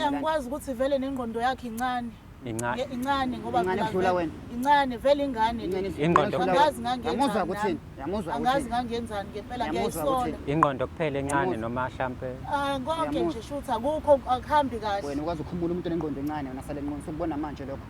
mina ngikwazi ukuthi vele nengqondo yakhe incane incane ngoba incane vele ingane angazi ngangenzani angazi ngangenzani ngempela ngiyayisola ingqondo kuphela encane noma mhlambe konke nje shutha akukho akuhambi kahle wena ukwazi ukukhumbula umuntu onengqondo encane wena sale nqondo ukubona manje lokho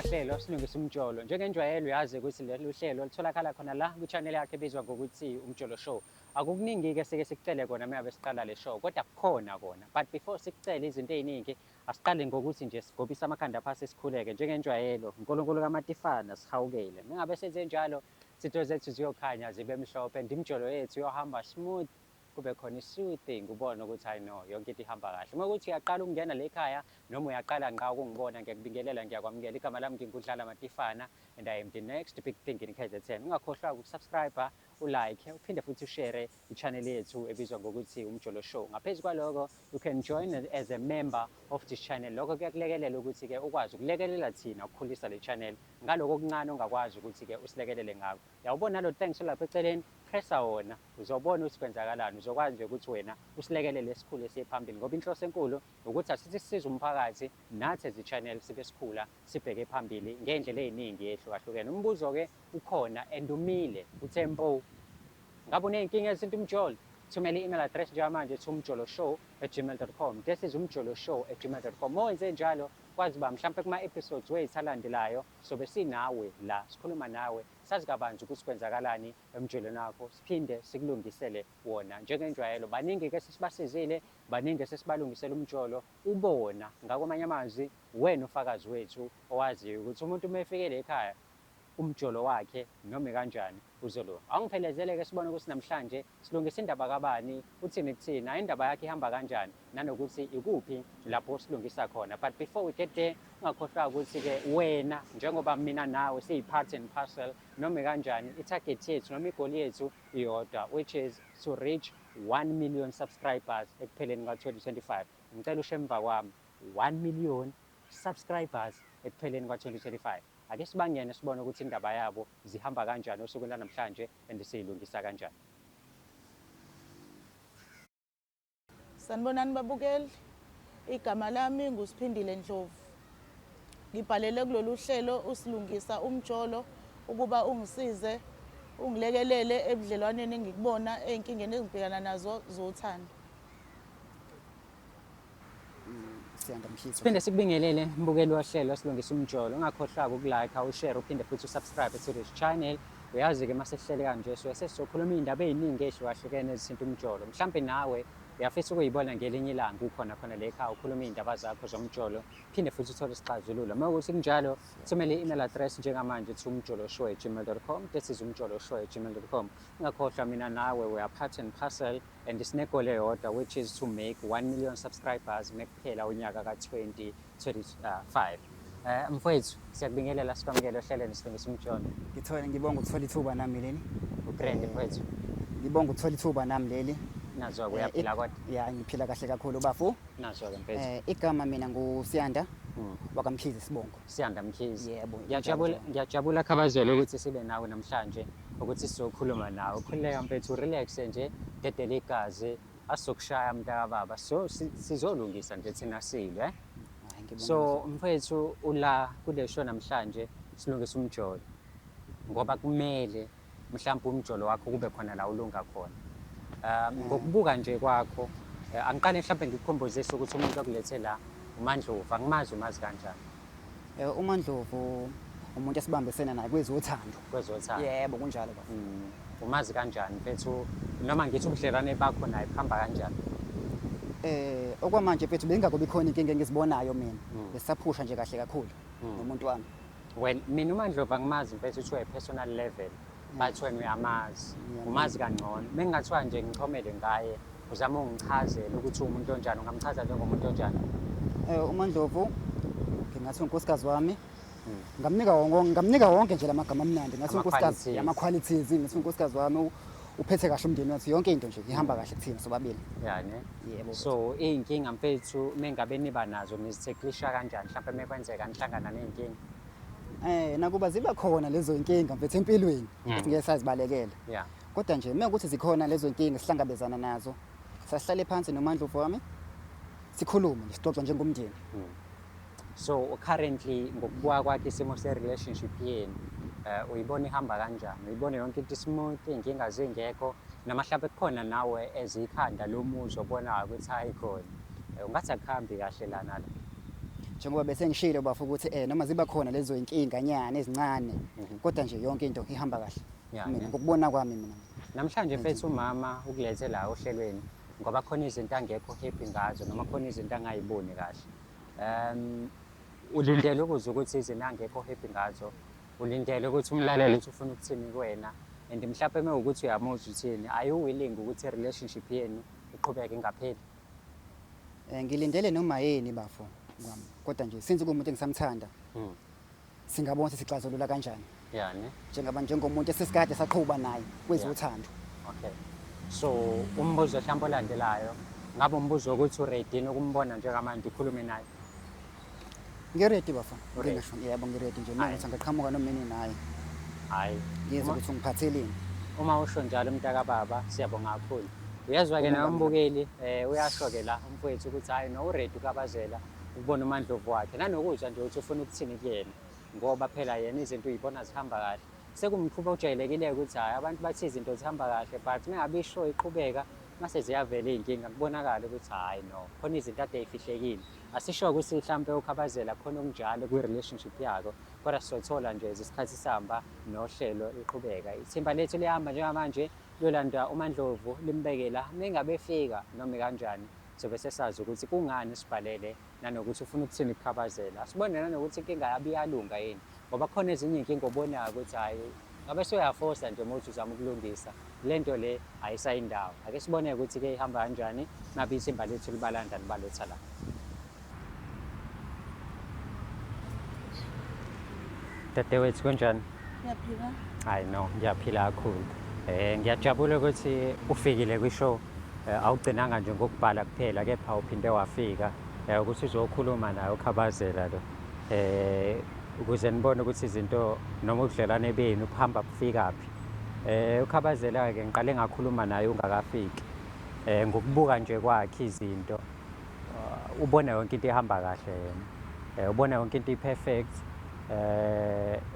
Hlelo silungisa umjolo njengenjwayelo yazi ukuthi lolu hlelo litholakala khona la ku-channel yakhe ebizwa ngokuthi Umjolo Show. Akukuningi ke sike sikucele kona uma siqala le show kodwa kukhona kona, but before sikucele izinto eziningi asiqale ngokuthi nje sigobisa amakhanda phasi sikhuleke njengenjwayelo. uNkulunkulu kaMatifana sihawukele. Mengabe senze njalo izitho zethu ziyokhanya zibe mhlophe and imjolo yethu yohamba smooth kube khona i-soothing ubone ukuthi hayi no yonke into ihamba kahle. Uma ukuthi uyaqala ukungena le ekhaya noma uyaqala ngqa ukungibona ngiyakubingelela ngiyakwamukela. Igama lami nginguDlala Matifana and I am the next big thing in KZN. Ungakhohlwa ukusubscribe, ulike, uphinde futhi ushare i-channel yethu ebizwa ngokuthi Umjolo Show. Ngaphezu kwaloko you can join as a member of this channel. Lokho kuyakulekelela ukuthi ke ukwazi ukulekelela thina ukukhulisa le channel ngaloko okuncane ongakwazi ukuthi ke usilekelele ngako. Yawubona lo thanks lapha eceleni pressa wona uzobona ukuthi kwenzakalani, uzokwazi nje ukuthi wena usilekelele esikhulu esiphambili ngoba inhloso enkulu ukuthi asithi sisize umphakathi nathi as i-channel sibe sikhula sibheke phambili ngendlela eziningi ehlukahlukene. Umbuzo ke ukhona and umile uTempo. Ngabe uneyinkinga ezinto umjolo? Thumela i-email address njengamanje umjoloshow@gmail.com. This is umjoloshow@gmail.com. Mowenze njalo kwazi ba mhlambe kuma episodes wethu alandelayo sobe sinawe la sikhuluma nawe sazi kabanzi ukuthi kwenzakalani emjolweni wakho siphinde sikulungisele wona njengenjwayelo. Baningi ke sisibasizile, baningi sesibalungisela umjolo ubona ngakwamanye amazwi wena ufakazi wethu owaziyo ukuthi umuntu uma efikele ekhaya umjolo wakhe noma kanjani uzolo. Angiphelezele ke sibone ukuthi namhlanje silungisa indaba kabani uthini kuthina indaba yakhe ihamba kanjani nanokuthi ikuphi lapho silungisa khona. But before we get there ungakhohlwa ukuthi ke wena njengoba mina nawe siyi-part and parcel noma kanjani i-target yethu noma igoli yethu iyodwa which is to reach 1 million subscribers ekupheleni ka-2025. Ngicela ushe emva kwami 1 million subscribers ekupheleni ka-2025. Ake sibangene sibone ukuthi indaba yabo zihamba kanjani osukwini lanamhlanje and siyilungisa kanjani. Sanibonani babukeli, igama lami nguSiphindile Ndlovu. Ngibhalele kulolu hlelo usilungisa umjolo ukuba ungisize ungilekelele ebudlelwaneni engikubona ezinkingeni ezibhekana nazo zothando. Siphinde sikubingelele mbukeli wahlelo silungisa umjolo. Ungakhohlwa ukulike, ushare uphinde futhi usubscribe to this channel. Uyazi ke mase sihlele kanje sizokhuluma indaba eziningi ehlukahlukene ezisinto umjolo. Mhlambe nawe uyafisa ukuyibona ngelinye ilanga ukhona khona le ekhaya ukhuluma indaba zakho zomjolo phinde futhi uthole isixazululo. Uma ukuthi kunjalo thumela i-email address njengamanje umjoloshow@gmail.com. This is umjoloshow@gmail.com. Ungakhohlwa mina nawe we are part and parcel and isinegole eyodwa which is to make 1 million subscribers mekuphela unyaka ka-2025. Mfowethu siyakubingelela sikwamukele ohlelweni silungisa umjolo. Ngibonga ukuthola ithuba nami leli. Ubrand mfowethu. Ngibonga ukuthola ithuba nami leli. Nazo uyaphila kodwa? Ya ngiphila kahle kakhulu bafu. Nazo ke mfowethu. Igama mina nguSiyanda wakamkhizi Sibongo. Siyanda Mkhizi. Yebo. Ngiyajabula khabazela ukuthi sibe nawe namhlanje ukuthi sizokhuluma nawe. Ukhuleka mfethu relax nje dedele igazi asizokushaya mntaka baba. So sizolungisa nje thina silwe. So mfethu ula kule show namhlanje silungisa umjolo. Ngoba kumele mhlawumbe umjolo wakho kube khona la ulunga khona. Ngokubuka nje kwakho angiqale mhlawumbe ngikukhombozise ukuthi umuntu akulethe la uMandlovu angimazi umazi kanjani. uMandlovu umuntu esibambisene naye kwezothando. Yebo kunjalo baba. Umazi kanjani mfethu noma ngithi ubudlelwane bakho naye buhamba kanjani? Okwamanje mfethu bengakubi khona inkinga engizibonayo mina. Besaphusha nje kahle kakhulu nomuntu wami. Well mina uMandlovu angimazi mfethu to a personal level. But when uyamazi umazi kangcono mengathiwa nje ngichomele ngaye uzama ungichazela ukuthi umuntu onjani ungamchaza njengomuntu onjani? uMandlovu ngingathi unkosikazi wami ngamnika wonke nje lamagama amnandi ngathi unkosikazi yama qualities ngathi unkosikazi wami uphethe kahle umndeni wathi yonke into nje ihamba kahle kuthina sobabili. Yani. Yebo. So iy'nkinga mfethu mengabe niba nazo nizitheklisha kanjani mhlawumbe mekwenzeka nihlangana ney'nkinga? Nakuba ziba khona lezo inkinga mfethu empilweni ngeke sazibalekela. Yeah. Kodwa nje mekuthi zikhona lezo inkinga sihlangabezana nazo sasihlale phansi noMandlovu wami sikhulume nje sixoxa njengomndeni. So currently ngokubuka kwakhe isimo se-relationship yenu uyibona ihamba kanjani? Uyibona yonke into smooth, iy'nkinga zingekho noma mhlawumbe kukhona nawe ezikhanda lomuzi obonayo ukuthi hayi khona ungathi akuhambi kahle lana la? Njengoba bese ngishilo bafu ukuthi noma ziba khona lezo inkinga nyane ezincane kodwa nje yonke into ihamba kahle. Mina ngokubona kwami mina. Namhlanje mfethu umama ukulethe la ohlelweni ngoba khona izinto angekho happy ngazo noma khona izinto angayiboni kahle. Ulindele ukuzwa ukuthi izinto angekho happy ngazo, ulindele ukuthi umlaleli uthi ufuna ukuthini kuwena, and mhlawumbe mewukuthi uyamuzwa uthini, are you willing ukuthi i-relationship yenu iqhubeke ingapheli? Ngilindele noma yini bafo kwami, kodwa nje since kumuntu engisamthanda singabona ukuthi sixazulula kanjani. Yani njengomuntu esesikade saqhuba naye kwezothando. Okay, so umbuzo mhlawumbe olandelayo ngabe umbuzo ukuthi uready ukumbona njengamanje ukhulume naye? Ngiredi bafo. Ngisho yebo ngiredi nje manje ngaqhamuka nomini naye. Hayi. Ngizwe ukuthi ngiphatheleni. Uma usho njalo umntaka baba siyabonga kakhulu. Uyezwa ke nawe umbukeli uyasho ke la umfowethu ukuthi hayi no uready ukabazela ukubona uMandlovu wakhe nanokuzwa nje ukuthi ufuna ukuthini kuyena ngoba phela yena izinto uyibona zihamba kahle. Sekumkhuba ojayelekile ukuthi hayi abantu bathi izinto zihamba kahle but mengabe isho iqhubeka mase ziyavela iy'nkinga kubonakala ukuthi hayi no khona izinto ade yifihlekile. Asisho ukuthi mhlawumbe ukhabazela khona okunjalo kwi-relationship yakho kodwa sizothola nje isikhathi sihamba nohlelo liqhubeka. Ithimba lethu liyahamba njengamanje liyolanda uMandlovu limbeke la mengabe efika noma kanjani sobe sesazi ukuthi kungani sibhalele nanokuthi ufuna ukuthini ukukhabazela. Asibone nanokuthi inkinga yabi iyalunga yini ngoba khona ezinye inkinga obonayo ukuthi hayi ngabe soyaforsa nje uma uthi uzama ukulungisa lento le ayisayindawo. Ake sibone ukuthi ke ihamba kanjani nabi ithimba lethu libalanda libaletha la. Dadewethu kanjani? Ngiyaphila. Hayi no, ngiyaphila kakhulu. Ngiyajabula ukuthi ufikile kwishow. Awugcinanga nje ngokubhala kuphela kepha uphinde wafika ukuthi uzokhuluma naye ukhabazela lo. Ukuze nibone ukuthi izinto noma ubudlelwane benu buhamba bufikaphi. Ukhabazela ke ngiqale ngakhuluma naye ungakafiki. Ngokubuka nje kwakhe izinto ubona yonke into ihamba kahle yena. Ubona yonke into iperfect.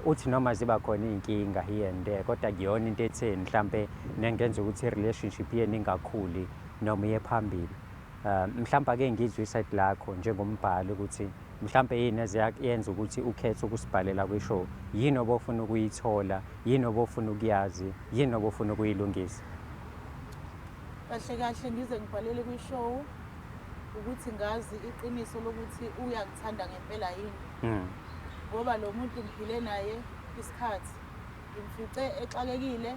Uthi noma ziba khona iy'nkinga here and there kodwa kuyona into etheni mhlampe nengenza ukuthi i-relationship yenu ingakhuli noma iye phambili. Mhlawumbe ake ngizwe iside lakho njengombhali ukuthi mhlawumbe yini eziyenza ukuthi ukhethe ukusibhalela kwishow, yini obofuna ukuyithola, yini obofuna ukuyazi, yini obofuna ukuyilungisa? Kahle kahle ngize ngibhalele kwishow ukuthi ngazi iqiniso lokuthi uyangithanda ngempela yini. Ngoba lo muntu ngiphile naye isikhathi ngimfice exakekile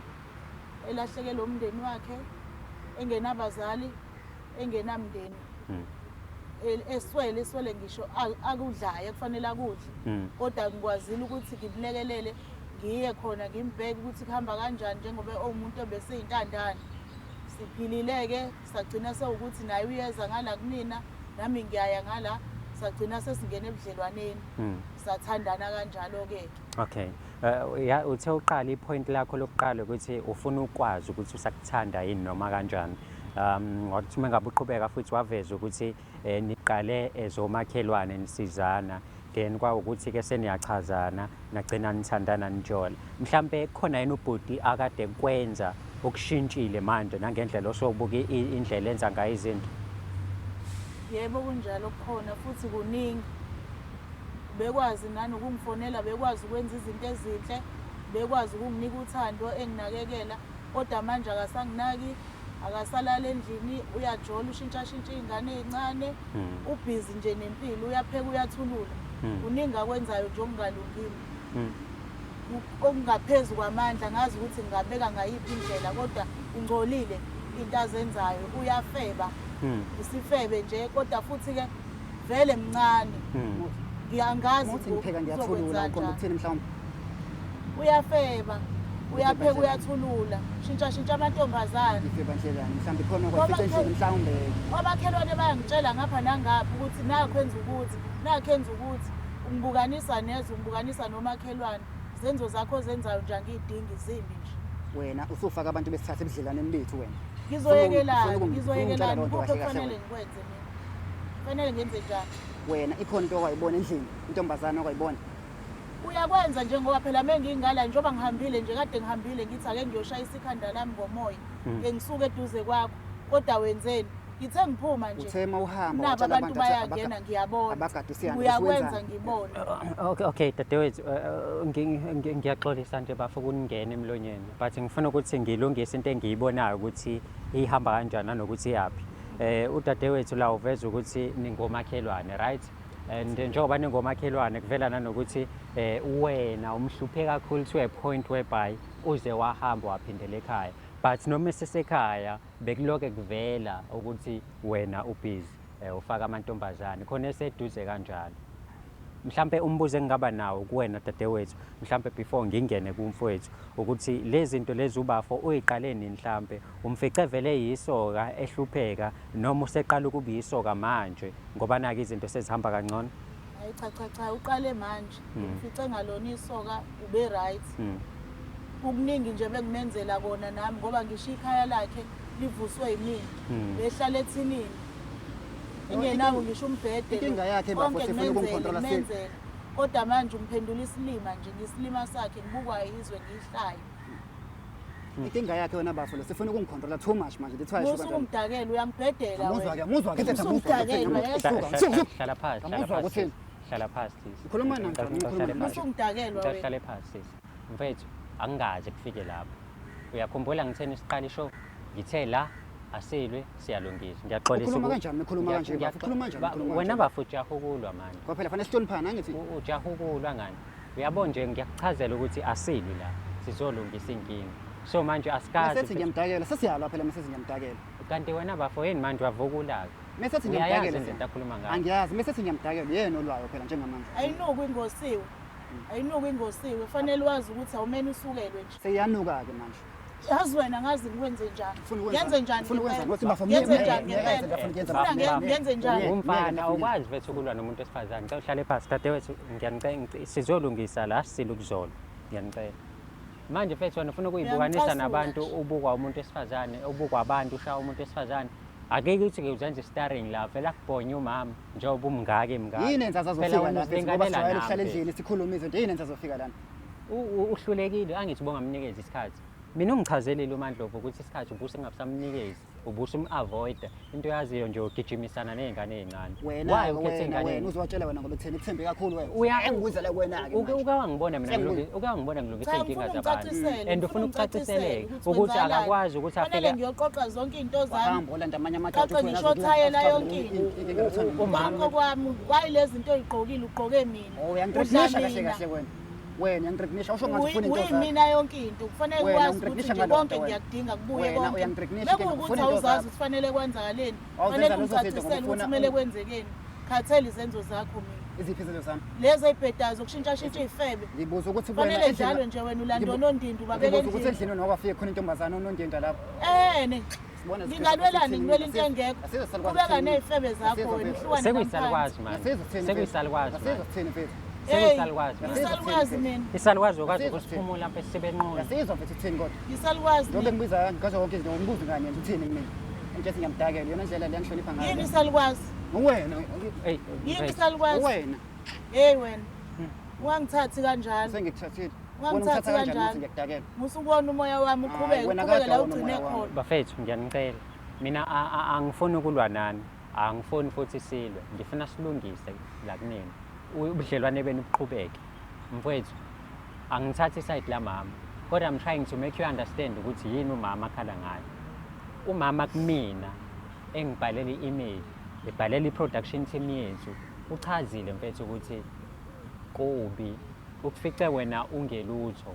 elahlekelwe umndeni wakhe engenabazali engenamndeni eswele ngisho akudlayo kufanele akudle kodwa ngikwazile ukuthi ngimlekelele ngiye khona ngimbheke ukuthi kuhamba kanjani njengoba umuntu obeseyintandane siphilile-ke sagcina sewukuthi naye uyeza ngala kumina nami ngiyaya ngala sagcina sesingena ebudlelwaneni sathandana kanjalo-ke. Okay, uthe uqala ipoint lakho lokuqala ukuthi ufuna ukwazi ukuthi usakuthanda yini noma kanjani. Wathi uma ngabe uqhubeka futhi waveza ukuthi niqale ezomakhelwane nisizana then kwawukuthi-ke seniyachazana nagcina nithandana nijola. Mhlampe khona yini ubhuti akade kwenza okushintshile manje nangendlela osobuka indlela enza ngayo izinto? Yebo kunjalo kukhona futhi kuningi. Bekwazi nani ukungifonela, bekwazi ukwenza izinto ezinhle, bekwazi ukunginika uthando enginakekela kodwa manje akasanginaki, akasalala endlini, uyajola ushintsha iy'ngane ey'ncane, ubhizi nje nempilo, uyapheka uyathulula. Kuningi akwenzayo nje okungalungile. Okungaphezu kwamandla ngazi ukuthi ngingabeka ngayiphi indlela kodwa ungcolile into azenzayo, uyafeba. Isifebe nje kodwa futhi-ke vele mncane. Ngiyangazi ukuthi ngipheka ngiyathulula uqonda ukuthini mhlawumbe? Uyafeba uyapheka uyathulula shintsha amantombazane ife bandlelani mhlawumbe khona okwafica endlini mhlawumbe omakhelwane bayangitshela ngapha nangapha ukuthi nakwenza ukuthi nakhenza ukuthi ungibukanisa nezwe ungibukanisa nomakhelwane zenzo zakho zenzayo nje angiyidingi zimbi nje wena usufaka abantu besithatha ebudlelaneni bethu wena ngizoyekelani kuphi kufanele ngikwenze mina kufanele ngenze njani wena ikhona into okwayibona endlini intombazane okwayibona uyakwenza njengoba phela mengingala njengoba ngihambile nje kade ngihambile ngithi ake ngiyoshayisa ikhanda lami ngomoya ngisuke eduze kwakho kodwa wenzeni ngithe ngiphuma nje uthema uhamba nabo abantu bayangena ngiyabona abagade usiyana uyakwenza ngibona Okay dadewethu ngiyaxolisa nje bafuna ukuningena emlonyeni but ngifuna ukuthi ngilungise into engiyibonayo ukuthi ihamba kanjani nanokuthi yaphi udadewethu la uveza ukuthi ningomakhelwane right and njengoba ningomakhelwane kuvela nanokuthi wena umhluphe kakhulu to a point whereby uze wahamba waphindela ekhaya but noma sesekhaya bekuloke kuvela ukuthi wena ubhizi ufaka amantombazane khona eseduze kanjalo mhlambe umbuzo engingaba nawo kuwena dadewethu mhlambe before ngingene kumfowethu ukuthi lezi zinto lezi ubafo uyiqale nini mhlambe umfice vele yisoka ehlupheka noma useqala ukuba yisoka manje ngoba nake izinto sezihamba kancane hayi cha uqale manje ngifice ngalona isoka ube right ukuningi nje bengimenzela kona nami ngoba ngisho ikhaya lakhe livuswe yimini behlala ethinini ingenawo ngisho umbhede inkinga yakhe bafo sifuna ukumcontrola kodwa manje umphendula isilima nje ngisilima sakhe ngibukwa izwe ngihlayo inkinga yakhe wena bafo lo sifuna ukumcontrola too much manje that's why usuke umdakela uyangibhedela wena muzwa ke hlala phansi hlala phansi ukhuluma nami usungidakela wena hlale phansi mfethu angaze kufike lapho uyakhumbula ngitheni isiqala ishow ngithe la asilwe siyalungisa ngiyaxolisa ukhuluma kanjani wena bafuthi uyahukulwa manje ngoba phela fanele sihloniphana ngithi ujahukulwa ngani uyabona nje ngiyakuchazela ukuthi asilwe la sizolungisa inkinga so manje asikazi sethi ngiyamdakela sesiyalwa phela mase ngiyamdakela kanti wena bafo yini manje wavukula mase sethi ngiyamdakela into akhuluma ngayo angiyazi mase sethi ngiyamdakela yena olwayo phela njengamanje ayinuku ingosiwe fanele wazi ukuthi awumeni usukelwe nje seyanuka ke manje yazi wena ngazi ngikwenze njani ngenze njani ngenze njani umfana awukwazi vethu ukulwa nomuntu wesifazane ngicela uhlale phansi dadewethu ngiyanicela sizolungisa la sisile ukuzolo ngiyanicela manje mfethu wena ufuna ukuyibukanisa nabantu ubukwa umuntu wesifazane ubukwa abantu ushaya umuntu wesifazane akeke ukuthi-ke uzenze i-starring la vele akubhonye umama njengoba umngake yini enza azofika la ngoba sijwayele ukuhlala endlini sikhulume izinto yini enza azofika lana uhlulekile angithi bongamnikeza isikhathi mina ungichazelile uMandlovu ukuthi isikhathi ubuse ngabusamnikezi ubuse um-avoida into yaziyo nje ugijimisana ney'ngane ey'ncane wena uzowatshela wena ngoba ekutheni kuthembe kakhulu wena engikuzele kuwena-ke ukawangibona ngilungisa iy'nkinga zabantu and ufuna ukucaciseleka ukuthi akakwazi ukuthi afike ngiyoqoqa zonke iy'nto zami olanda amanye amacaca ngisho othayela yonke into umama kwami kwayilezi zinto oy'gqokile ugqoke mina udla mina wena yangirecognition usho ngathi ufuna into mina yonke into kufanele ukwazi ukuthi nje konke ngiyakudinga kubuye konke bekuwukuthi awuzazi ukuthi kufanele kwenzakaleni fanele ungicacisele ukuthi kumele kwenzekeni khathele izenzo zakho mina iziphi izenzo zami lezi ey'bhedayo zokushintsha ifebe ngibuza ukuthi fanele njalo nje wena ulanda onondinda ubabeke endlini ukuthi endlini nokwafike khona intombazane onondinda lapho ngingalwelani ngiwela into engekho kubeka ney'febe zakho wena uhlukane sekuyisalukwazi manje sekuyisalukwazi asizokuthini mfethu Ngisalukwazi mina. Isalukwazi ukwazi ukusiphumula lapha esibenqola. Yasizwa mfethu uthini kodwa. Ngisalukwazi. Njengoba ngibiza ngazo zonke izinto ngimbuza kanye nje uthini mina. Ngithi ngiyamdakela yona ndlela le yangihlonipha ngayo. Yini isalukwazi? Uwena. Yini isalukwazi? Uwena. Hey wena. Ungangithathi kanjalo. Sengikuthathile. Ungangithathi kanjalo. Ngiyakudakela. Musukubona umoya wami uqhubeka la ugcine khona. Bafethu ngiyanicela. Mina angifuni ukulwa nani. Angifuni futhi silwe. Ngifuna silungise la kunini. Ubudlelwane benu buqhubeke mfowethu angithathi iside la mama kodwa I'm trying to make you understand ukuthi yini umama akhala ngayo umama kumina engibhalela i-email ebhalela i-production team yethu uchazile mfethu ukuthi kubi ukufice wena ungelutho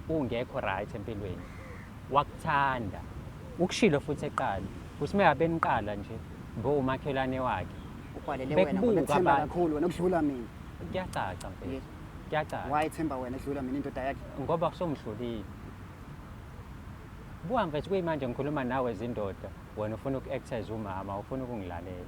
ungekho right empilweni wakuthanda ukushilo futhi eqala ukuthi meyabe niqala nje bomakhelwane wakhe ukwalele wena ngokuthemba kakhulu wena ukudlula mina kuyacaca mfethu kuyacaca wayithemba wena edlula mina indoda yakhe ngoba somhlulile buka mfethu kuyimanje ngikhuluma nawe zindoda wena ufuna uku-actise umama ufuna ukungilalela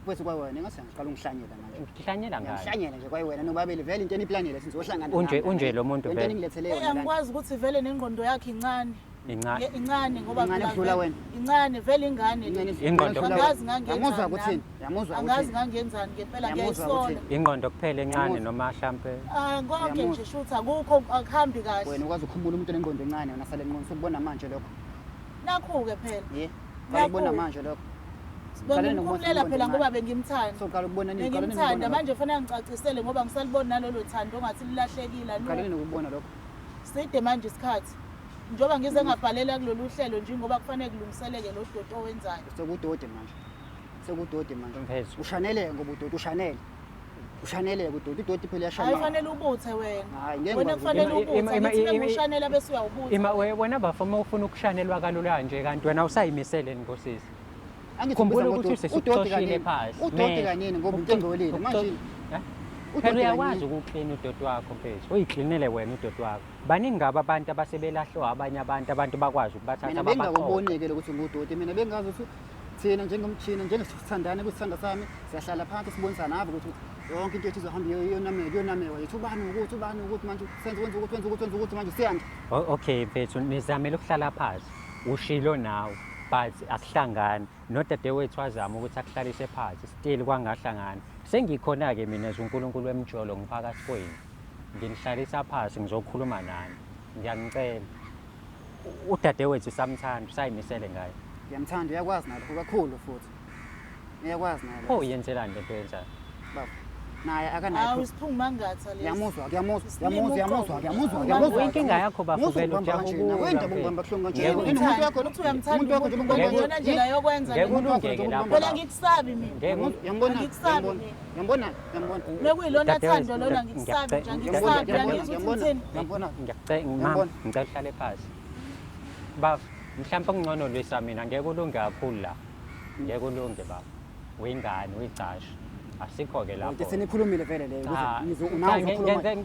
Bese kwawena ngase ngiqala ungihlanyela manje. ngihlanyela ngani Ngihlanyela nje kwawena nobabili vele into eniplanile sizohlangana. Unje lo muntu Into vele engilethele yona. angikwazi ukuthi vele nengqondo yakhe incane incane incane ngoba Incane phela kudlula vele- wena. incane vele ingane Ingqondo angazi Yamuzwa ngangenzani ukuthini? Yamuzwa angazi ukuthini? ngangenzani ngempela Yamuzwa ngiyayisola ukuthini? ingqondo kuphela encane Yamuzwa. noma mhlampe konke Yamuzwa. nje shutha akukho akuhambi kahle Wena ukwazi ukukhumbula umuntu onengqondo encane wena sale nqondo sokubona manje lokho. nakhu-ke phela Ye. Bayibona Nakhu. manje lokho. Uqale nokubona bengimkhumbula ingqondo phela ngoba encane. bengimthanda So uqala ukubona nini? bengimthanda manje fanele ngicacisele ngoba ngisalibona nalolo thando ongathi lilahlekile Uqale nokubona lokho. side manje isikhathi njengoba ngize ngabhalela kulolu hlelo njengoba kufanele kulungiseleke lo doti owenzayo Sekudode manje. Sekudode manje. mfethu Ushanele ngoba udode ushanele. Ushanele udode udode phela hayi yashana. fanele ubuthe wena Hayi ngeke wena kufanele ubuthe Ima- ngithi ima- ngushanela bese uyawubutha wena bafoma ufuna ukushanelwa kalula nje kanti wena usayimisele nkosisi Angithi Khumbula ubiza ukuthi ngoDoti. usisuxoshile phasi. Udode kanini ngoba ucengolile manje. phela uyakwazi ukuklina udoti wakho mfethu uyiklinele wena udoti wakho baningi ngabo abantu abasebelahlwa abanye abantu bakwazi ukubathatha Mina bengakuboneke ukuthi ngudoti mina bengazi ukuthi thina njengomthina njengesithandane kusithanda sami siyahlala phansi sibonisana ave ukuthi yonke into ethu izohamba iyonamewa yethu ubani ukuthi manje wenza ukuthi manje siyanje. Okay mfethu nizamele ukuhlala phansi ushilo nawe but akuhlangani nodadewethu azama ukuthi akuhlalise phansi still kwangahlangani sengikhona-ke mina as uNkulunkulu wemjolo ngiphakathi kwenu nginihlalisa phansi ngizokhuluma nani ngiyangicela udadewethu samthanda usayimisele ngayo Ngiyamthanda uyakwazi nalokho kakhulu futhi. Uyakwazi nalo. pho uyenzelani lento oyenzayo Baba. Naye hawu akanayo. isiphungu mangakatha lesi Yamuzwa. inkinga yakho bafukela Wenda bungihamba kuhlonga nje. Uyamthanda, ukuthi uyamthanda umuntu ngiyona ndlela yokwenza Ngeke le. ulungeke lapho Phela ngikusabi mina Yambona. Angikusabi mina. Yambona. Bekuyilona Dadewethu, thando lona ngikusabi nje angikusabi angizwa ukuthi uthini Yambona. ngicela uhlale phansi baba mhlawumbe okungcono lwisa mina ngeke ulunge kakhulu la ngeke ulunge baba uyingane uyicashe asikho-ke lapho Nje senikhulumile vele le Cha, ukuthi unawo ukukhuluma.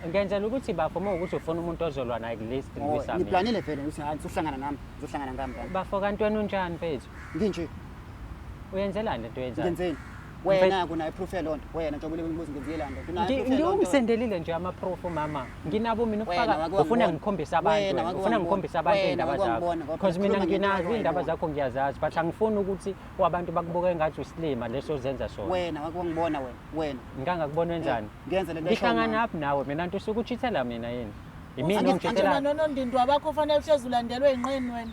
ngenzela ukuthi bafo uma ukuthi ufuna umuntu ozolwa naye kulist lwisa mina Ngiplanile vele ukuthi hayi sizohlangana nami, sizohlangana ngami ngami. bafo kanti wena unjani mfethu Nginje, uyenzelani lento oyenzayo ngenzeni? Wena kunayo proof yalonto. Wena njengoba ulibuza ngenziyelani lento. Unayo proof yalonto. ngiwumsendelile nje ama-proof mama nginabo mina Wena ukufaka wake ufuna wangibona. ngikhombise abantu Wena wena wake ufuna wangibona. ngikhombise abantu Wena iy'ndaba wake zakho wangibona, ngoba because mina ukhuluma nginazo ngento iy'ndaba wayibona. zakho ngiyazazi but angifuni ukuthi abantu bakubuke ngathi usilima leso zenza sona Wena wake wangibona wena. Wena. ngangakubona wenzani Ngenze lento ngihlangana aphi nawe mina nto usuke uchithela mina yini imina Angithi ongitshithela nonondindwa bakho fanele uhlezi ulandelwe inqeni wena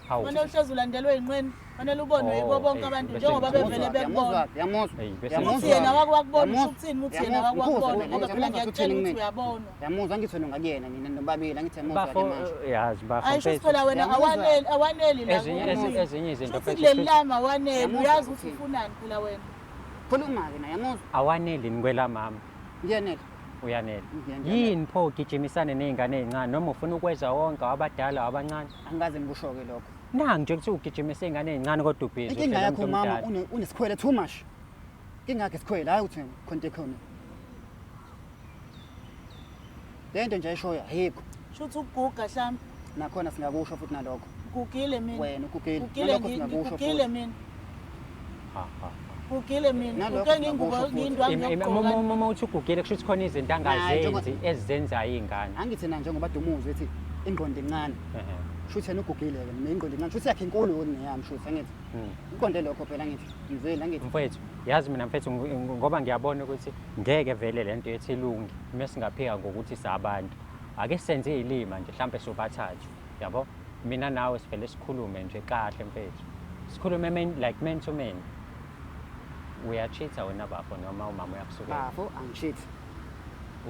hawu fanele uhlezi ulandelwe inqeni fanele ubonwe Oh, yibo bonke hey, abantu bese njengoba ngiyamuzwa, bevele bekubona Yamuzwa. Hey, bese Yamuzwa. uthi yena wakubona Yamuzwa. ukuthini uthi yena wakubona ngoba phela Yamuzwa. ngiyakutshela ukuthi uyabona Yamuzwa ngithi wena ungakuyena mina nobabili angithi yamuzwa ke bafo manje. yazi bafo ayisho ukuthi mfethu phela wena Yamuzwa. awaneli la ezinye izinto futhi mfethu kuleli lama awaneli Yamuzwa uyazi ukuthi ukuthi- ufunani phela wena Khuluma ke na yamuzwa. awaneli nikwela mama Ngiyanele. uyanele Ngiyanele. yini pho ugijimisane ney'ngane ey'ncane noma ufuna ukwenza wonke abadala abancane Angikaze ngikusho ke lokho. nangi nje kuthiwa ugijimise iy'ngane ey'ncane kodwa ubhizi Inkinga yakho mama unesikhwele too much. Inkinga yakhe isikhwele hayi uthini khonto khona. Lento nje ayishoyo ayikho. shuthi ukuguga hlambe Nakhona singakusho futhi nalokho. gugile mina Wena ukugile. gugile Nalokho singakusho ngigugile futhi. mina gugile mina Nalokho uke ngingubo singakusho futhi. ngindwa ngiyogqoka uma uthi ugugile kusho ukuthi khona izinto angazenzi ezizenzayo iy'ngane Angithi na njengoba Dumuzi ethi ingqondo encane. Shuthi yena ugugile ke mina ingqondo encane. Shuthi yakhe inkulu kuneyami shuthi angithi. Uqonde lokho phela angithi. Ngizela angithi. mfethu yazi mina mfethu ngoba ngiyabona ukuthi ngeke vele le nto yethi ilungi uma singaphika ngokuthi sabantu ake senze iy'lima nje mhlawumbe sobathathu yabo mina nawe sivele sikhulume nje kahle mfethu sikhulume like man to man uyachitha wena bafo noma umama uyakusukela Bafo angishithi.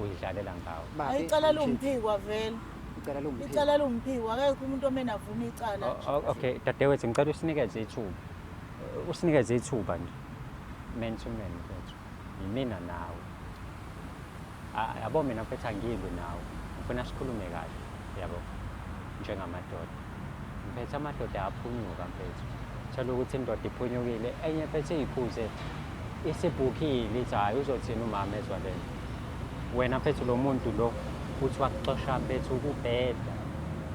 uyidlalela ngawo Bafo. ayicala lumphikwa vele Icala lumphiko. icala lumphikwa akekho umuntu omena avuma icala nje Okay dadewethu ngicela usinikeze ithuba nje man to man mfethu yimina nawe yabo mina mfethu angilwi nawe ngifuna sikhulume kahle yabo njengamadoda mfethu amadoda ayaphunyuka mfethu thola ukuthi indoda iphunyukile enye mfethu iy'phuze isibhukhile ithi hhayi uzothini umama ezwa lento wena mfethu lo muntu lo uthi wakuxosha mfethu ukubheda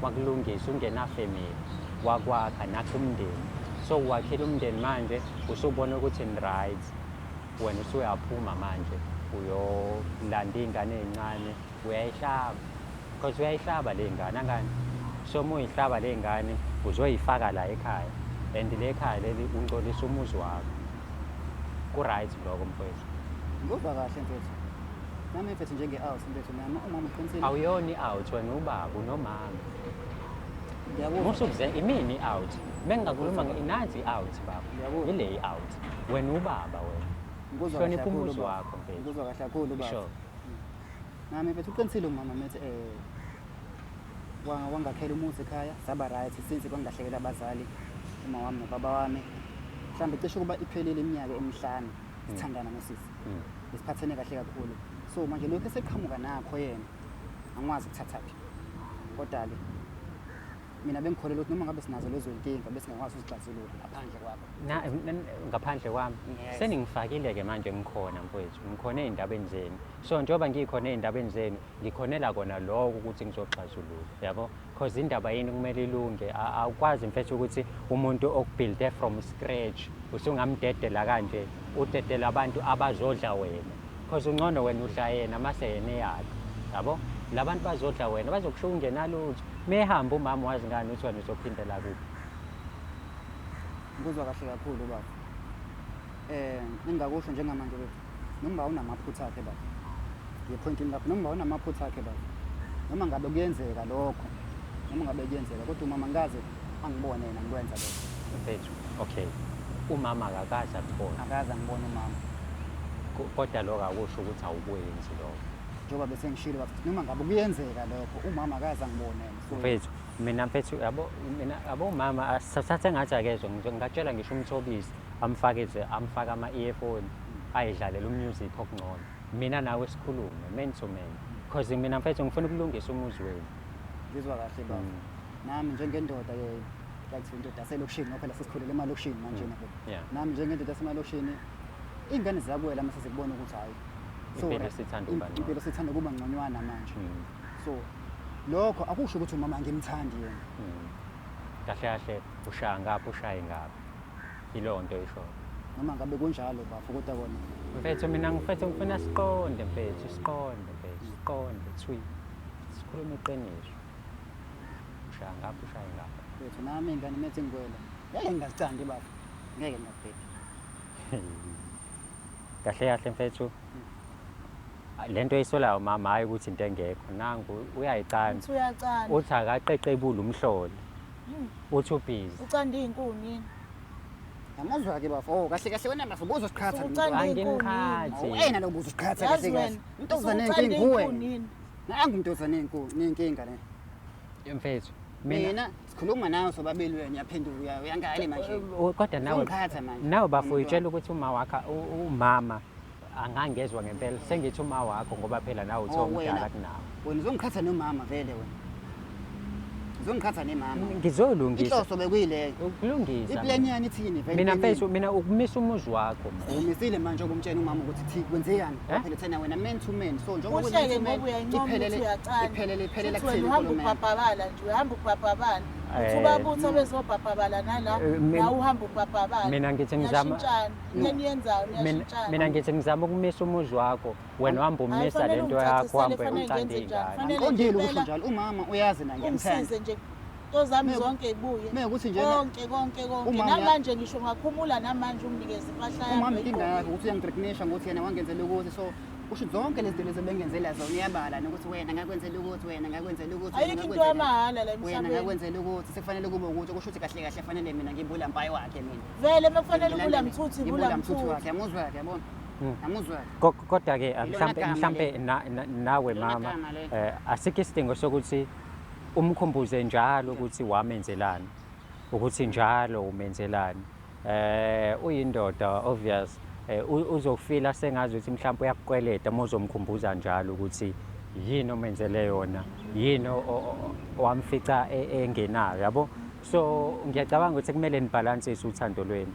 wakulungisa ungenafemini wakwakha nakho umndeni so wakhela umndeni manje usubona ukuthi ni right wena usuyaphuma manje uyolanda iy'ngane ey'ncane uyayihlaba because uyayihlaba le ngane angani so uma uyihlaba le ngane uzoyifaka la ekhaya and le ekhaya leli ungcolisa umuzi wakho ku-right lokho mfowethu Ngizwa kahle mfethu. Nami mfethu njenge-out mfethu nami umama uqinisile. awuyona i-out wena ubaba unomama Ngiyakuzwa. musukuze imini i-out mengingakhuluma nansi i-out baba Ngiyakuzwa. ile i-out wena ubaba wena Ngizwa kahle hlonipha kakhulu umuzi baba. wakho mfethu Ngizwa kahle kakhulu baba. sure Nami mfethu uqinisile umama methi wangakhela umuzi ekhaya saba right since kwangilahlekela abazali uma wami nobaba wami. Mhlambe cishe kuba iphelile iminyaka emihlanu sithandana nosisi. Isiphathene kahle kakhulu. So manje lokho eseqhamuka nakho yena angikwazi ukuthathaphi. Kodwa-ke mina bengikholelwa ukuthi noma ngabe sinazo lezo iy'nkinga bese ngakwazi ukuzixazulula ngaphandle kwabo. ngaphandle kwami Yes. seningifakile-ke manje ngikhona mfowethu ngikhona ey'ndabeni zenu so njengoba ngikhona ey'ndabeni zenu ngikhonela kona lokho ukuthi ngizoxazulula yabo because indaba yini kumele ilunge awukwazi mfethu ukuthi umuntu okubuilde from scratch usungamdedela kanje udedela abantu abazodla wena because ungcono wena udla yena mase yena eyakho yabo la bantu bazodla wena bazokusho ungenalutho mehamba umama wazi ngani ukuthi wena uzophindela kuphi Ngizwa kahle kakhulu baba. Engingakusho njengamanje bethu noma unamaphutha akhe baba. Ngiyepointini lapho noma unamaphutha akhe baba. Noma ngabe kuyenzeka lokho. Noma ngabe kuyenzeka kodwa umama ngaze angibone yena ngikwenza lokho. mfethu okay umama akakaze akubona Akaze angibone umama. kodwa lokho akusho ukuthi awukwenzi lokho Njengoba bese ngishilo baba noma ngabe kuyenzeka lokho umama akaze angibone yena. So mfethu mina mfethu yabo mina yabo umama asathathe ngathi akezwe ngingatshela ngisho umthobisi amfake ama-earphone ayidlalela umusic okungcono mina nawe sikhulume man to man because mina mfethu ngifuna ukulungisa umuzi wenu ngizwa kahle baba. Nami njengendoda-ke yakuthi indoda yaselokishini ngoba phela sesikhulele emalokishini manje na. yeah Nami njengendoda yasemalokishini iy'ngane ziyabuwela mase zikubona ukuthi hhayi. Impilo sithanda ukuba ngcono. Impilo sithanda ukuba ngconywana manje. Mm, So lokho akusho ukuthi umama ngimthandi yena. kahle kahle ushaya ngapha ushaye ngapha ileyo nto ishoyo Noma ngabe kunjalo bafo kodwa kona mfethu mina ngifuna siqonde mfethu siqonde thwi sikhulume iqiniso ushaya ngapha ushaye ngapha bethu nami ingane methi ngikwela. Ngeke ngingazithandi bafo. Ngeke ngingazibheki. kahle kahle mfethu lento eyisolayo mama hayi ukuthi into engekho nangu uyayicana Uthi uyacanda. uthi akaqeqebula umhlolo uthi ubhizi Ucanda iy'nkuni yini? Yamazwa-ke bafo. Oh kahle kahle wena bafo ubuza usiqhatha. Ucanda angimkhathi Wena lo buza usiqhatha Yazi kahle kahle. wena, Intozana usucanda yenkinga kuwe. iy'nkuni yini? Nangu intozana nenkinga le. mfethu Mina sikhuluma nawe sobabili wena uyaphendula uyangale manje. kodwa nawe Ungikhatha manje. nawe bafo uyitshela ukuthi umama angangezwa ngempela sengithi uma wakho ngoba phela nawe uthi Oh, omdala wena. kunawe Wena uzongikhatha nomama vele wena. Uzongikhatha nemama. ngizolungisa Inhloso bekuyile. ukulungisa Iplan yani ithini vele. mina mfethu mina ukumisa umuzi wakho umisile manje ukumtshela umama ukuthi thi kwenzekani. Eh? Phela thina wena man to man. So njengoba Kuhleke ngoba uyayincoma ukuthi uyacanda. iphelele Futhi wena uhamba ubhabhabala nje, uhamba ubhabhabala. Uthi ubabutha bezobhabhabala nala, nawe uhamba ubhabhabala. mina ngithi ngizama Niyashintshana. Into eniyenzayo niyashintshana. mina ngithi ngizama ukumisa umuzi wakho wena uhamba umisa Fanele lento yakho uhambe fanele ucanda ngenze njani? iy'ngane Fanele Ngikondile nje ukusho impela njalo umama uyazi na ngiyamthanda. ungisize nje. Into zami Meku- zonke ibuye. Mekuthi njena Konke. Umama Namanje ngisho ngakhumula namanje unginikeza impahla yami. umama inkinga yakhe ukuthi uyangitreknisha ngokuthi yena wangenzela ukuthi so kusho zonke lezi zinto lezibengenzela zona uyabala nokuthi wena ngakwenzela ukuthi wena ngakwenzela ukuthi Ayikho into yamahala la wena emhlabeni. ngakwenzela ukuthi sekufanele kube ukuthi kusho ukuthi kahle kahle fanele mina ngibula mpayi wakhe mina Vele mekufanele ubula mthuthi, ngibula ubula mthuthi mthuthi. wakhe yamuzwa yakhe yabona Mm. yamuzwa yakhe kodwa-ke Ilona gama mhlampe nawe Ilona mama gama le. asikho isidingo sokuthi umkhumbuze njalo ukuthi wamenzelani ukuthi njalo umenzelani uyindoda obvious uzofila sengazi ukuthi mhlawumbe uyakukweleta uma uzomkhumbuza njalo ukuthi yini omenzele yona yini wamfica engenayo yabo so ngiyacabanga ukuthi kumele nibhalansise uthando lwenu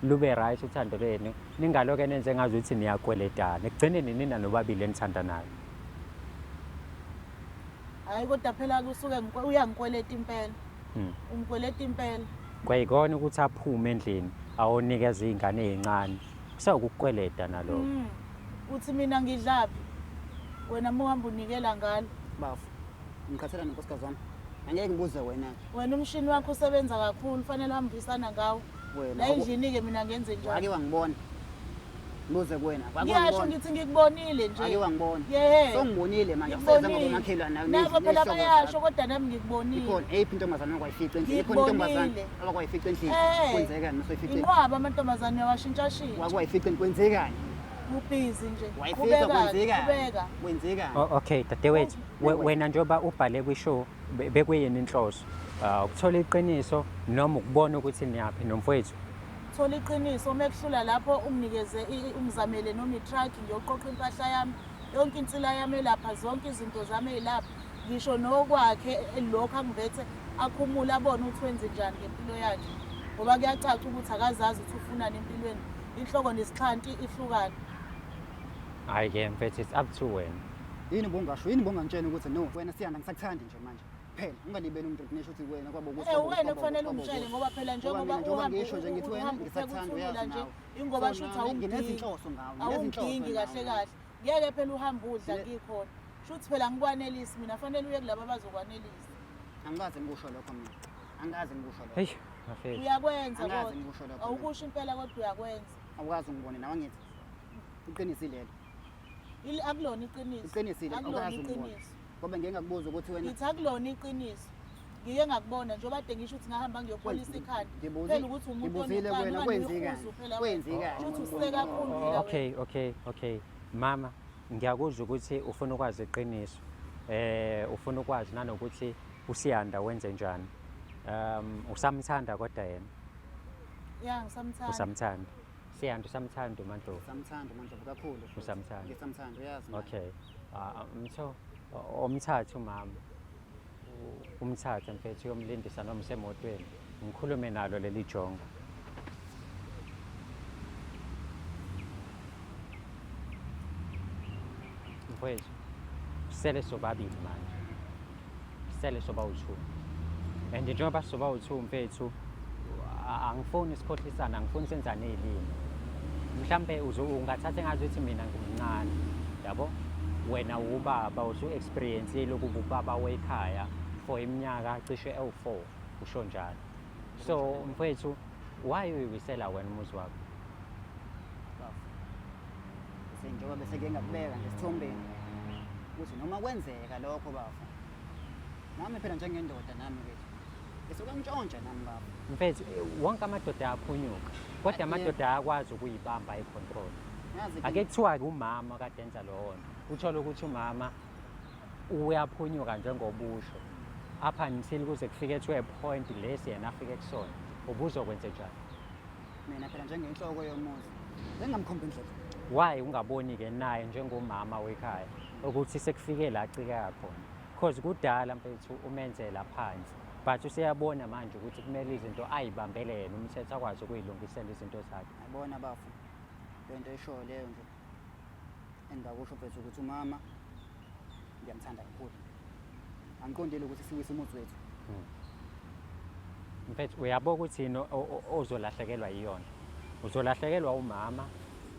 lube right uthando lwenu ningaloke nenze ngazi ukuthi niyakweletana ekugcineni nina nobabili enithandanayo Hayi kodwa phela kusuke uyangikweleta impela. umkweleta impela. Kwayikona ukuthi aphume endlini awonikeza iy'ngane ey'ncane sewukukweleta naloko. Uthi mina ngidlaphi wena uma uhamba unikela ngalo. Bafu ngikhathela nenkosikazi wami angeke ngibuze wena-ke Wena umshini wakho usebenza kakhulu kufanele uhambisana ngawo. La endlini-ke mina ngenze njalo. ake wangibona ngibuze kuwena Ngiyasho ngithi ngikubonile nje. ake wangibona Yehhe. songibonile manje Ngikubonile. akuseza ngomakhelwane Nabo phela bayasho kodwa nami ngikubonile. ikhona eyiphi intombazane okwayifica endlini ikhona intombazane abakwayifica endlini kwenzekani masoyifica Inqwaba amantombazane washintshashintsha. wakwayifica kwenzekani Ubhizi nje. wayifica kwenzekani Qhubeka. kwenzekani Okay dadewethu wena njengoba ubhale kwishow bekuyini inhloso ukuthola iqiniso noma ukubona ukuthi niyaphi nomfowethu. Thola iqiniso uma ekuhlula lapho umnikeze umzamele noma i-truck ngiyoqoqa impahla yami yonke insila yami elapha zonke izinto zami ezilapha ngisho nokwakhe lokho angivethe akhumula abone ukuthi wenze njani ngempilo yakhe ngoba kuyacaca ukuthi akazazi ukuthi ufunani empilweni inhloko nesixhanti ihlukana. Hayi-ke mfethu it's up to wena. yini bongasho yini bongangitshela ukuthi no wena siyanda ngisakuthandi nje manje phela ungalibeli umuntu ngisho ukuthi wena kwabo ukuthi Wena kufanele ungitshele ngoba phela njengoba ngisho nje ngithi wena ngisakuthanda uyazi nje nawe ingoba shuthi nginezinhloso ngawe awungingi kahle kahle ngeke phela uhamba udla ngikhona shuthi phela ngikwanelisi mina fanele uye kulabo abazokwanelisa. angikaze ngikusho lokho mina angikaze ngikusho lokho Hey mfethu. Uyakwenza Angikaze kodwa ngikusho lokho awukusho impela kodwa uyakwenza. awukazi ungibone nawe ngithi uqinisile Akulona iqiniso. uqinisile Akulona awukazi ungibone iqiniso. ngoba ngeke ngakubuza ukuthi wena Ngithi akulona iqiniso. Ngike ngakubona njengoba ade ngisho ukuthi ngahamba ngiyopholisa ikhanda. Phela ukuthi umuntu ngibuzile kuwena kwenzekani kwenzekani Uthi useke kakhulu phela. Okay mama ngiyakuzwa ukuthi ufuna ukwazi iqiniso ufuna ukwazi nanokuthi uSiyanda wenze njani usamthanda kodwa yena Ya ngisamthanda. usamthanda Siyanda usamthanda uMandlovu samthanda manje kakhulu usamthanda ngisamthanda uyazi okay mtho omthathu mama umthatha mfethu uyomlindisa noma usemotweni ngikhulume nalo leli jongo. Mfethu sele sobabili manje sele soba u2 and njengoba soba u2 mfethu angifuni isikhohlisana angifuni senzane ezilimi mhlambe ungathatha engazuthi mina ngimncane yabo wena ubaba usu experience lokuba ubaba wekhaya for iminyaka cishe ewu4 usho njalo so mfethu why uyiwisela wena umuzi wakho njengoba bese ke ngakubeka nje sithombeni ukuthi noma kwenzeka lokho bafu nami phela njengendoda nami bethu esokangitshontsha nami baba mfethu wonke amadoda ayaphunyuka kodwa amadoda ayakwazi ukuyibamba icontrol ake kuthiwa-ke umama kade enza lowo nto uthole ukuthi umama uyaphunyuka njengobusho up until kuze kufike to a point lesi yena afike kusona ubuzokwenze njani mina phela njengenhloko yomuzi bengamkhomba indlela why ungaboni-ke naye njengomama wekhaya ukuthi sekufike la acikeka khona because kudala mfethu umenzela phansi but useyabona manje ukuthi kumele izinto ayibambele yena umthetho akwazi ukuyilungisela izinto zakhe. Ayibona bafu lento eshoyo leyo nje engingakusho mfethu ukuthi umama ngiyamthanda kakhulu angiqondile ukuthi siwise umuzi wethu mfethu uyabona ukuthi yini ozolahlekelwa yiyona uzolahlekelwa umama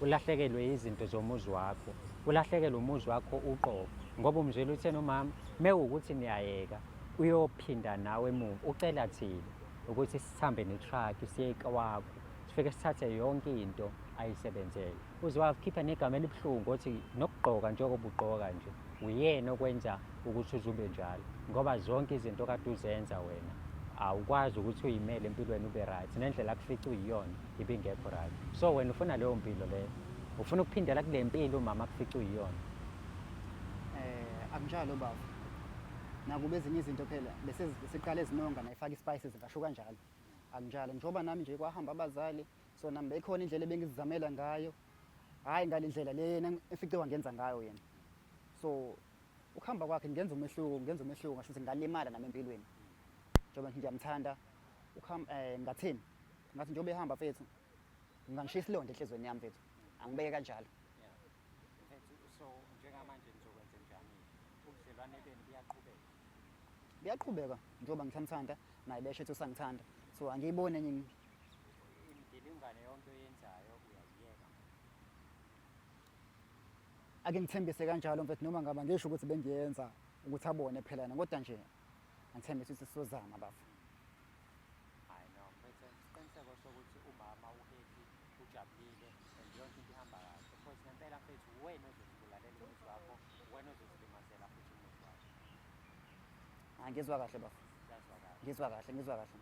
ulahlekelwe izinto zomuzi wakho ulahlekelwe umuzi wakho uqobo ngoba umzwela uthena umama mewukuthi niyayeka uyophinda nawe emuva ucela thina ukuthi sihambe netruck siye kwakho sifike sithathe yonke into ayisebenzele uzowakhipha negama elibuhlungu ukuthi nokugqoka njengoba ugqoka nje uyena okwenza ukuthi uzube njalo ngoba zonke izinto kade uzenza wena awukwazi ukuthi uyimele empilweni ube right nendlela akufica uyiyona ibingekho right so wena ufuna leyo mpilo leyo ufuna ukuphindela kule mpilo umama akufica uyiyona akunjalo baba nakuba ezinye izinto phela bese siqala ezinonga nayifaka ispices ngasho kanjalo akunjalo njengoba nami nje kwahamba abazali so nami bekhona indlela ebengizizamela ngayo hayi ngale ndlela le yena efice wangenza ngayo yena so ukuhamba kwakhe ngenza umehluko ngasho ukuthi ngalimala nami empilweni njengoba ngiyamthanda ukuhamba ngathini ngathi njengoba ehamba mfethu ngangishisa isilonda enhlizweni yami mfethu angibeke kanjalo mfethu so njengamanje nizokwenza njani ubudlelwane benu buyaqhubeka buyaqhubeka njengoba ngithamthanda naye besho ethi usangithanda. So angiyiboni enye imidilingane yonke oyenzayo uyayiyeka. ake ngithembise kanjalo mfethu noma ngaba ngisho ukuthi bengiyenza ukuthi abone phela yena kodwa nje ngithembise ukuthi sizozama bafo. Hayi no, mfethu isiqiniseko sokuthi umama uhappy, ujabulile and yonke into ihamba kahle. Because ngempela mfethu wena ozozibulalela umuzi wakho, wena ozozilimazela futhi umuzi wakho. Ngizwa kahle bafo. Siyazwakala. Ngizwa kahle.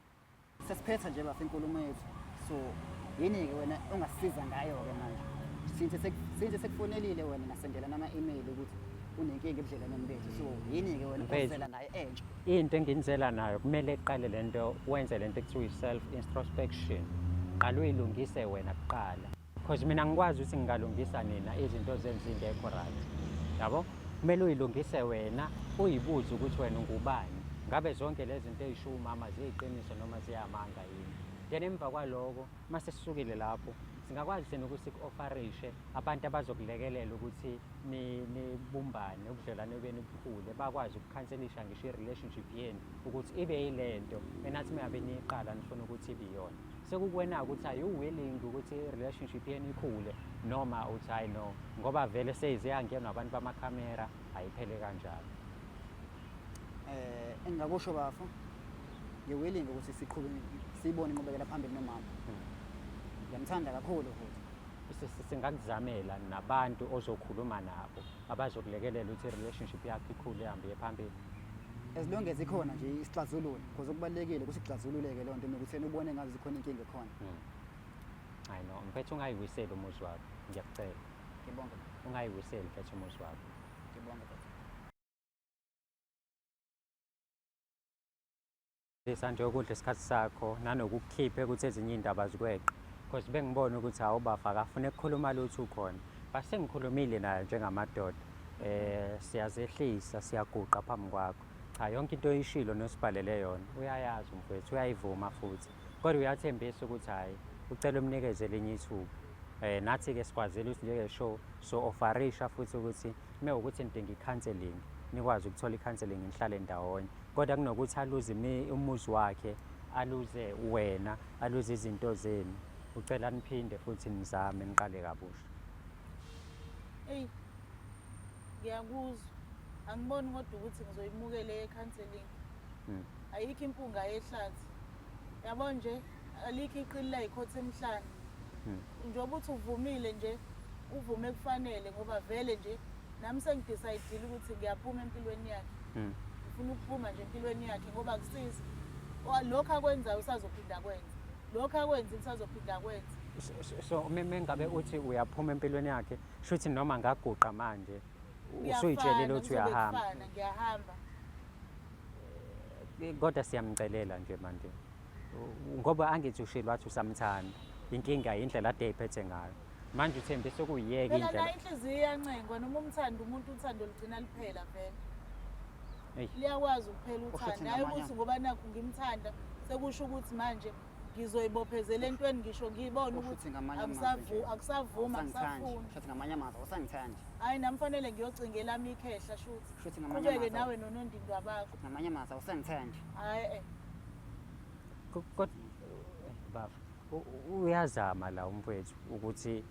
Sesiphetha nje bafo inkulumo yethu. So yini-ke wena ongasisiza ngayo-ke manje? Since sekufonelile wena nasendela nama-email ukuthi unenkinga ebudlelwaneni bethu. So yini-ke wena ozela naye entsha? Into enginizela nayo kumele uqale lento wenze lento ekuthiwa i-self introspection. Qala uyilungise wena kuqala. Because mina ngikwazi ukuthi ngingalungisa nina izinto zenza ingekho right. Yabo? Kumele uyilungise wena, uyibuze ukuthi wena ungubani. Ngabe zonke lezi zinto ezisho umama ziyiqiniso noma ziyamanga yini? Then emva kwaloko mase sisukile lapho singakwazi sena ukuthi siku-offerishe abantu abazokulekelela ukuthi nibumbane ubudlelwane benu bukhule, bakwazi ukukhanselisha ngisho i-relationship yenu ukuthi ibe yilento enathi mengabe niyiqala nifuna ukuthi ibe yiyona. Sekukuwena ukuthi are you willing ukuthi i-relationship yenu ikhule noma uthi hayi no ngoba vele seyiziyangenwa abantu bamakhamera ayiphele kanjalo. Engingakusho bafo ngiwilling ukuthi siqhube siyibone inqubekela phambili nomama. Ngiyamthanda kakhulu futhi. Singakuzamela nabantu ozokhuluma nabo abazokulekelela ukuthi i-relationship yakho ikhule ihambe phambili. As long as ikhona nje isixazululo because okubalekile ukuthi ixazululeke lonto nokuthi ubone ngazi zikhona inkinga ekhona. Hayi no, mfethu ungayiwiseli umuzi wakho. Ngiyakucela. Ngibonga. Ungayiwiseli mfethu umuzi wakho. Ngibonga. Isanje ukudla isikhathi sakho nanokukhiphe ukuthi ezinye indaba zikweqe. Because bengibona ukuthi awubafa akafune ukukhuluma lutho ukhona. Base ngikhulumile naye njengamadoda. Siyazehlisa, siyaguqa phambi kwakho. Cha yonke into oyishilo nosibhalele yona. Uyayazi mfethu, uyayivuma futhi. Kodwa uyathembisa ukuthi hayi ucela umnikeze lenye ithuba. Nathi ke sikwazile ukuthi njenge show so offerisha futhi ukuthi mewukuthi nidinga i-counseling nikwazi ukuthola i-counseling nihlale ndawonye. Kodwa kunokuthi aluze umuzi wakhe, aluze wena, aluze izinto zenu. Ucela niphinde futhi nizame niqale kabusha. Hey. Ngiyakuzwa. Angiboni kodwa ukuthi ngizoyimukele e-counseling. Ayikho impunga yehlathi. Yabo nje alikho iqili ikhothe emhlanje. Njengoba uthi uvumile nje, uvume kufanele ngoba vele nje nami sengidecide ukuthi ngiyaphuma empilweni yakhe. Ngifuna ukuphuma nje empilweni yakhe ngoba kusiza. Lokho akwenzayo usazophinda kwenza. Lokho akwenza usazophinda kwenza. So mengabe uthi uyaphuma empilweni yakhe, shuthi noma ngaguqa manje usuyitshelile ukuthi uyahamba. Ngiyahamba. Kodwa siyamcelela nje manje. Ngoba angithi ushilo wathi usamthanda. Inkinga indlela ade iphethe ngayo. Manje uthembise ukuyiyeka indlela. Phela la inhliziyo iyancengwa noma umthanda umuntu uthando ligcina liphela vele. Liyakwazi ukuphela uthanda. Hayi ukuthi ngoba nakho ngimthanda sekusho ukuthi manje ngizoyibophezela entweni ngisho ngiyibona ukuthi akusavuma akusafuni. Shuthi ngamanye amazwi awusangithandi. Hayi nami fanele ngiyocingela ami ikhehla shuthi. Shuthi ngamanye amazwi. Kubeke nawe nonondindwa bakho. Ngamanye amazwi awusangithandi. Hayi Kodwa bafo uyazama la umfowethu ukuthi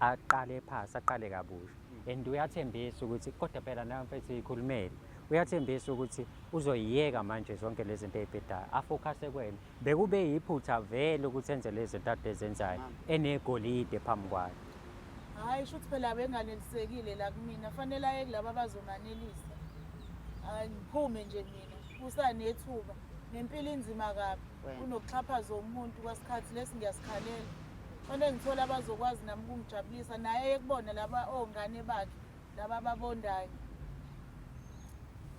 aqale phasi aqale kabusha. And uyathembisa ukuthi kodwa phela nawe mfethu ikhulumele. Uyathembisa ukuthi uzoyiyeka manje zonke lezi zinto ezibhedayo afocus kwena bekube yiphutha vele ukuthi enze lezi zinto ade zenzayo enegolide phambi kwakhe. Hayi shuthi phela benganelisekile la kumina fanele aye kulabo abazonanelisa. Ngiphume nje mina kusanethuba nempilo inzima kabi unokuxhaphaza umuntu kwasikhathi lesi ngiyasikhalela. Fanele ngithola abazokwazi nami ukungijabulisa naye ekubona laba ongane bakhe laba ababondayo.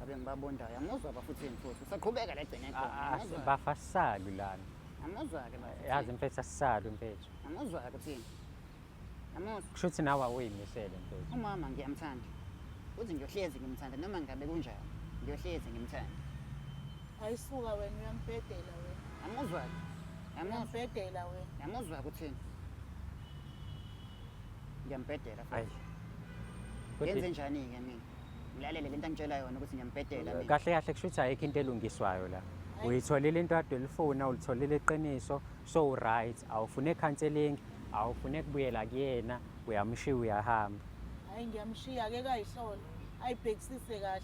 Abe ngibabondayo amuzwa bafuthi mfowethu usaqhubeka la egcine khona. Bafasali lana. Amuzwa ke bafuthi. Yazi mfethu asisali mfethu. Amuzwa ke uthini? Amuzwa. Kushuthi nawe awuyimisele mfethu. Umama ngiyamthanda. Uthi ngiyohlezi ngimthanda noma ngabe kunjani. Ngiyohlezi ngimthanda. Ayisuka wena uyangibhedela wena. Amuzwa ke. Uyangibhedela wena. Amuzwa kuthini? Ngiyambhedela futhi. Yenze njani ke mina? Ngilalele lento angitshela yona ukuthi ngiyambhedela mina. Kahle kahle kushuthi ayikho into elungiswayo la. Hhayi. uyitholile into kade ulifuna, ulitholile iqiniso, so right, awufune counselling, awufune kubuyela kuyena, uyamshiya uyahamba. Hhayi ngiyamshiya-ke kayihlole ayibhekisise kahle.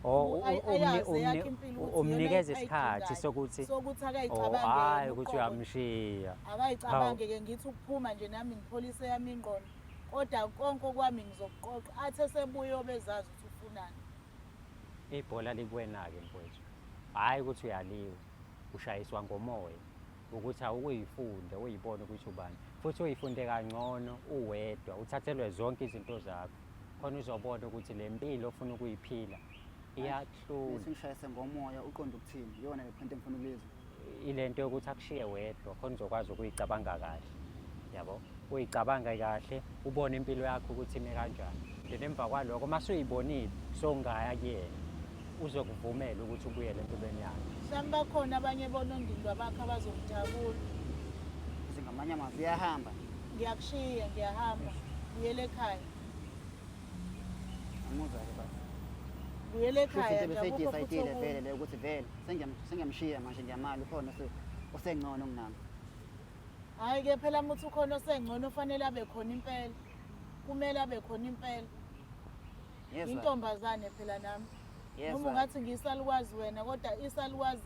Or Ayazi impilo ukuthi umnikeze iyona isikhathi ayidingayo. sokuthi Sokuthi oh akayicabange hayi yena ukuthi uqobo. uyamshiya. Akayicabange-ke ngithi ukuphuma nje nami ngipholise yami ingqondo. Kodwa konke okwami ngizokuqoqa. Athi esebuya obezazi ukuthi ufunani. Ibhola likuwena-ke mfowethu, hhayi ukuthi uyaliwa, ushayiswa ngomoya ukuthi awuyifunde uyibone ukuthi ubani, futhi uyifunde kangcono uwedwa, uthathelwe zonke izinto zakho khona uzobona ukuthi le mpilo ofuna ukuyiphila iyakuhlula. Ngishayise ngomoya uqonda ukuthini iyona le point engifuna ukulizwa. Ile nto yokuthi akushiye wedwa khona uzokwazi ukuyicabanga kahle, yabo, uyicabange kahle, ubone impilo yakho ukuthi ime kanjani. Then emva kwalokho mase uyibonile sowungaya kuyena, uzokuvumela ukuthi ubuyele empilweni yakhe. Mhlawumbe bakhona abanye bonondindwa bakho abazokujabula. Ukuthi ngamanye amazwi iyahamba. Ngiyakushiya ngiyahamba. Buyele ekhaya. Amuzwa-ke baba. Buyele Futhi ekhaya into nje akukho futhi beseyidecidile okunye. vele le ukuthi vele sengiyamshiya manje ngiyamali ukhona osengcono kunami. Hhayi-ke phela muthi ukhona osengcono fanele abe khona impela. Kumele abe khona impela. Yezwa. Intombazane phela nami. Noma Yezwa. ungathi ngiyisalukazi wena kodwa isalukazi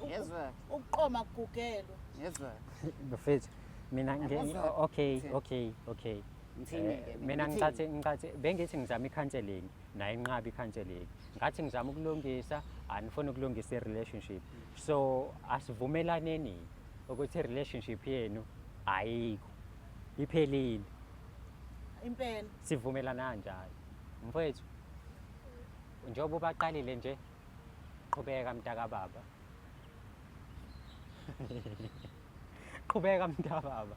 Yezwa. ukuqoma kugugelwa. Yezwa. Bafethu mina Yabuzwa. okay. Ngithini-ke? Mina ngicathi bengithi ngizama i-counselling naye inqaba i-counselling. Ngathi ngizama ukulungisa, anifuni ukulungisa i-relationship. So asivumelaneni ukuthi i-relationship yenu ayikho, iphelile. Impela. Sivumelana kanjalo. Mfowethu, njengoba ubaqalile nje, qhubeka mntaka baba. Qhubeka mntaka baba.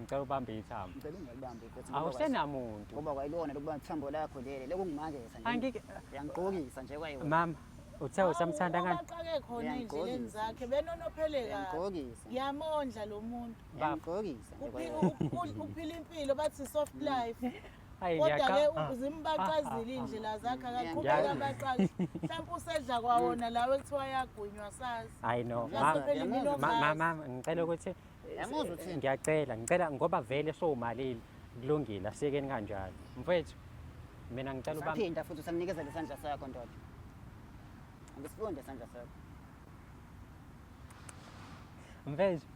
Ngicela ubambe ithambo. Ngicela ungalibambi mfethu. Awusenamuntu. Ngoba kwayilona lokuba ithambo lakho leli lekungimangeza nje. Angike Uyangigqokisa nje kwayiwena. mama, uthe usamthanda ngani? Ubaqake khona ey'ndleleni Uyangigqokisa. zakhe benonophele kabi. Uyangigqokisa. Ngiyamondla lo muntu. Uyangigqokisa nje kwayiwena. Uphila impilo bathi soft life. Hayi Kodwa-ke zimbaqazile iy'ndlela zakhe akaqhubeka abaqazi. Mhlawumpe usedla kwawona lawe kuthiwa yagunywa sazi. I know. Yasephela impilo Mama, ngicela ukuthi Yamuzwa uthini? ngicela ngoba vele sowumalile kulungile asikeni kanjalo. Mfowethu, mina ngicela ubambe. Saphinda futhi usamnikeza lesandla sakho ndoda. Angisifunde isandla sakho. Mfethu,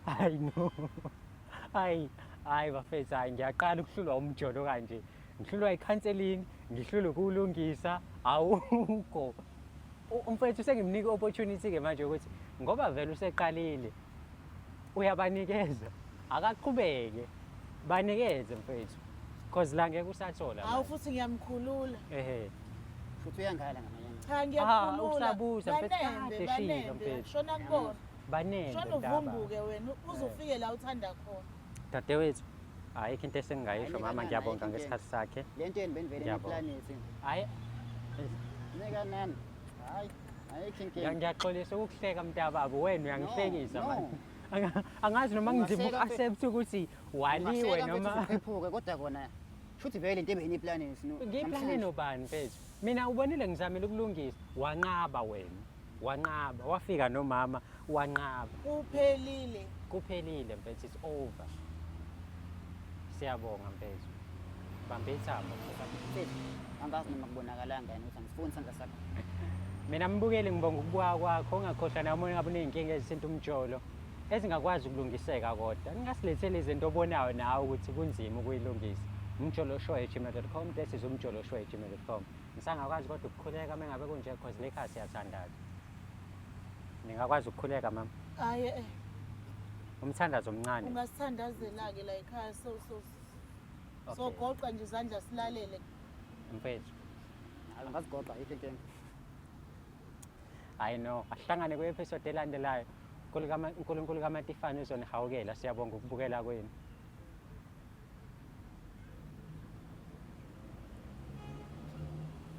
hayi no. Hayi bafethu, hayi ngiyaqala ukuhlulwa umjolo kanje. Ngihlulwa i-counselling, ngihlulwa ukulungisa, awukho. Mfethu sengimnika i-opportunity-ke manje ukuthi ngoba vele useqalile uyabanikeza, akaqhubeke, banikeze mfethu. Cause la ngeke usathola. Hawu futhi ngiyamkhulula. Ehe. Futhi uyanghala ngamanye amazwi. Cha ngiyakhulula. Usabuza mfethu, Banembe, kade shilo banembe. mfethu. Shona kubona. Banembe Shona ndaba. uvumbuke wena uze ufike la uthanda khona. Dadewethu, ayikho into esengingayisho Ayikho mama, nani, ngiyabonga ayikho ngesikhathi sakhe. Le nto yeni benivele Ngiyabonga. niplanisi. Hayi, Nika nani? Hayi, ayikho inkinga. ngiyaxolisa ukuhleka mntababa, wena uyangihlekisa No, manje. Angazi noma ngizima Ungahleka uku-accept ukuthi waliwe Ungahleka noma mfethu uphephuke kodwa kona shuthi vele into ebeniyiplanisi. ngiyiplane nobani mfethu. Mina ubonile ngizamile ukulungisa, wanqaba wena. Wanqaba, wafika nomama, wanqaba. Kuphelile. Kuphelile mfethu, it's over. Siyabonga mfethu. Bambe ithambo. Mfethu, angazi noma kubonakalanga yena ukuthi angisifuni isandla sakho. Mina mbukeli ngibonga ukubuka kwakho, ungakhohlwa nami ngabe uney'nkinga ezithinta umjolo ezingakwazi ukulungiseka kodwa. Ningasiletheli izinto obonayo nawe ukuthi kunzima ukuyilungisa. umjoloshow@gmail.com, this is umjoloshow@gmail.com. Ngisangakwazi kodwa ukukhuleka uma ngabe kunje cause le khaya siyathandana. Ningakwazi ukukhuleka mama. Hayi Umthandazo omncane. ungasithandazela-ke la ekhaya Okay. sogoqa nje izandla silalele. Mfethu. Hayi ungazigoqa ayikho inkinga. I know. Asihlangane kwi-episode elandelayo. uNkulunkulu kaMatifane uzonihawukela. Siyabonga ukubukela kwenu.